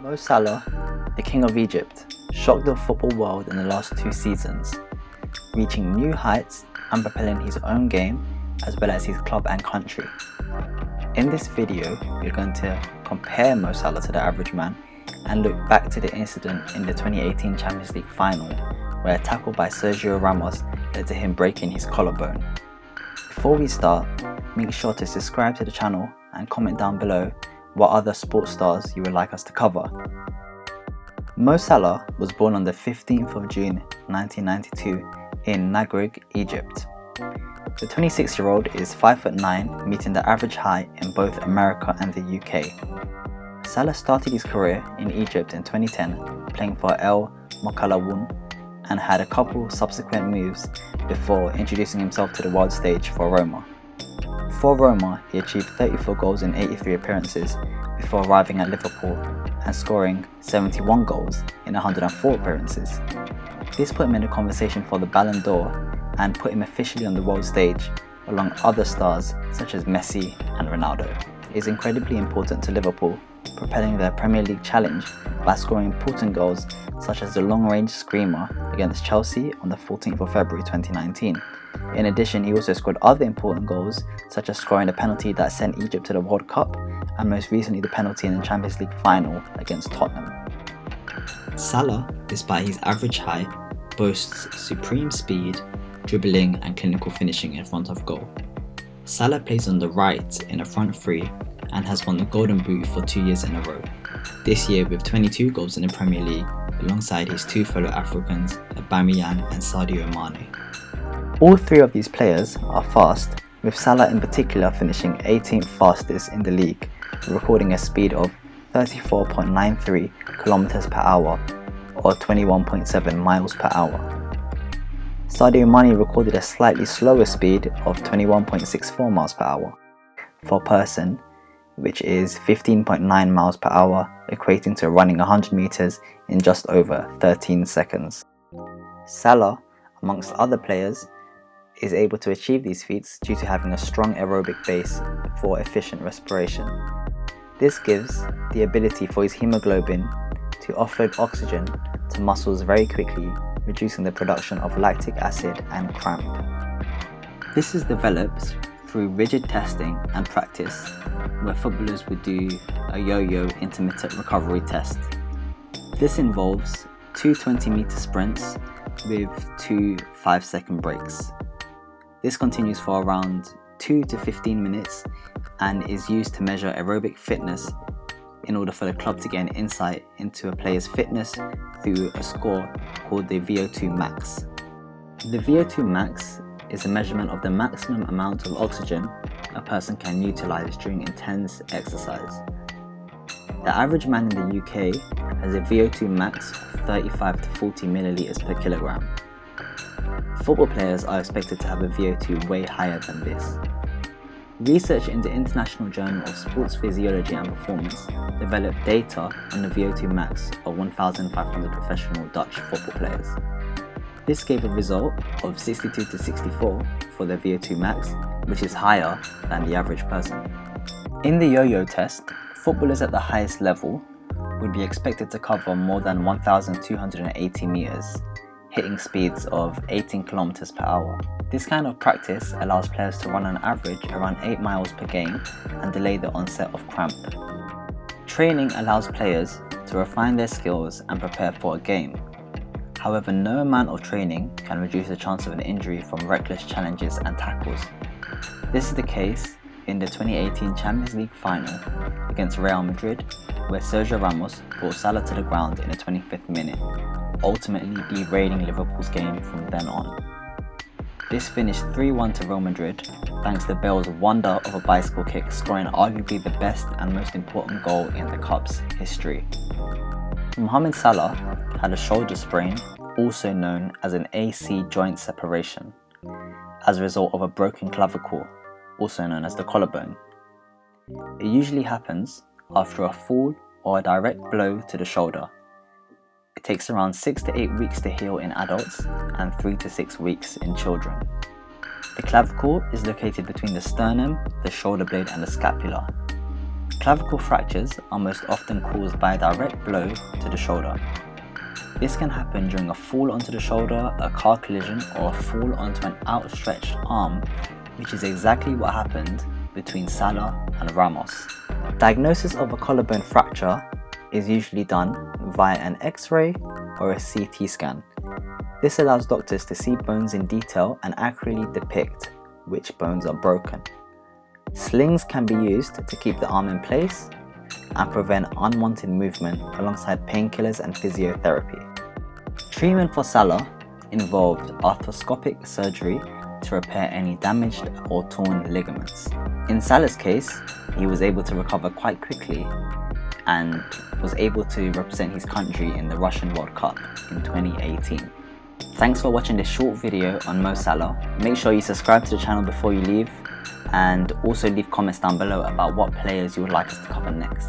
Mo Salah, the King of Egypt, shocked the football world in the last 2 seasons, reaching new heights and propelling his own game as well as his club and country. In this video, we're going to compare Mo Salah to the average man and look back to the incident in the 2018 Champions League final where a tackle by Sergio Ramos led to him breaking his collarbone. Before we start, make sure to subscribe to the channel and comment down below what other sports stars you would like us to cover. Mo Salah was born on the 15th of June 1992 in Maghreb, Egypt. The 26-year-old is 5'9", meeting the average height in both America and the UK. Salah started his career in Egypt in 2010, playing for El Mokalawun, and had a couple subsequent moves before introducing himself to the world stage for Roma. For Roma, he achieved 34 goals in 83 appearances before arriving at Liverpool and scoring 71 goals in 104 appearances. This put him in the conversation for the Ballon d'Or and put him officially on the world stage along other stars such as Messi and Ronaldo. It is incredibly important to Liverpool, propelling their Premier League challenge by scoring important goals such as the long-range screamer against Chelsea on the 14th of February 2019. In addition, he also scored other important goals such as scoring the penalty that sent Egypt to the World Cup and most recently the penalty in the Champions League final against Tottenham. Salah, despite his average height, boasts supreme speed, dribbling and clinical finishing in front of goal. Salah plays on the right in a front three and has won the Golden Boot for 2 years in a row, this year with 22 goals in the Premier League alongside his 2 fellow Africans, Aubameyang and Sadio Mane. All 3 of these players are fast, with Salah in particular finishing 18th fastest in the league, recording a speed of 34.93 km per hour or 21.7 miles per hour. Sadio Mane recorded a slightly slower speed of 21.64 miles per hour for a person, which is 15.9 miles per hour, equating to running 100 meters in just over 13 seconds. Salah, amongst other players, is able to achieve these feats due to having a strong aerobic base for efficient respiration. This gives the ability for his hemoglobin to offload oxygen to muscles very quickly, reducing the production of lactic acid and cramp. This is developed through rigid testing and practice, where footballers would do a yo-yo intermittent recovery test. This involves 2 20-meter sprints with 2 5-second breaks. This continues for around 2 to 15 minutes and is used to measure aerobic fitness in order for the club to gain insight into a player's fitness through a score called the VO2 Max. The VO2 Max is a measurement of the maximum amount of oxygen a person can utilize during intense exercise. The average man in the UK has a VO2 max of 35 to 40 milliliters per kilogram. Football players are expected to have a VO2 way higher than this. Research in the International Journal of Sports Physiology and Performance developed data on the VO2 max of 1,500 professional Dutch football players. This gave a result of 62 to 64 for the VO2 max, which is higher than the average person. In the yo-yo test, footballers at the highest level would be expected to cover more than 1,280 meters, hitting speeds of 18 kilometers per hour. This kind of practice allows players to run on average around 8 miles per game and delay the onset of cramp. Training allows players to refine their skills and prepare for a game. However, no amount of training can reduce the chance of an injury from reckless challenges and tackles. This is the case in the 2018 Champions League final against Real Madrid, where Sergio Ramos brought Salah to the ground in the 25th minute, ultimately derailing Liverpool's game from then on. This finished 3-1 to Real Madrid thanks to Bale's wonder of a bicycle kick, scoring arguably the best and most important goal in the club's history. Mohamed Salah had a shoulder sprain, also known as an AC joint separation, as a result of a broken clavicle, also known as the collarbone. It usually happens after a fall or a direct blow to the shoulder. It takes around 6 to 8 weeks to heal in adults and 3 to 6 weeks in children. The clavicle is located between the sternum, the shoulder blade and the scapula. Clavicle fractures are most often caused by a direct blow to the shoulder. This can happen during a fall onto the shoulder, a car collision, or a fall onto an outstretched arm, which is exactly what happened between Salah and Ramos. Diagnosis of a collarbone fracture is usually done via an X-ray or a CT scan. This allows doctors to see bones in detail and accurately depict which bones are broken. Slings can be used to keep the arm in place and prevent unwanted movement alongside painkillers and physiotherapy. Treatment for Salah involved arthroscopic surgery to repair any damaged or torn ligaments. In Salah's case, he was able to recover quite quickly and was able to represent his country in the Russian World Cup in 2018. Thanks for watching this short video on Mo Salah. Make sure you subscribe to the channel before you leave, and also leave comments down below about what players you would like us to cover next.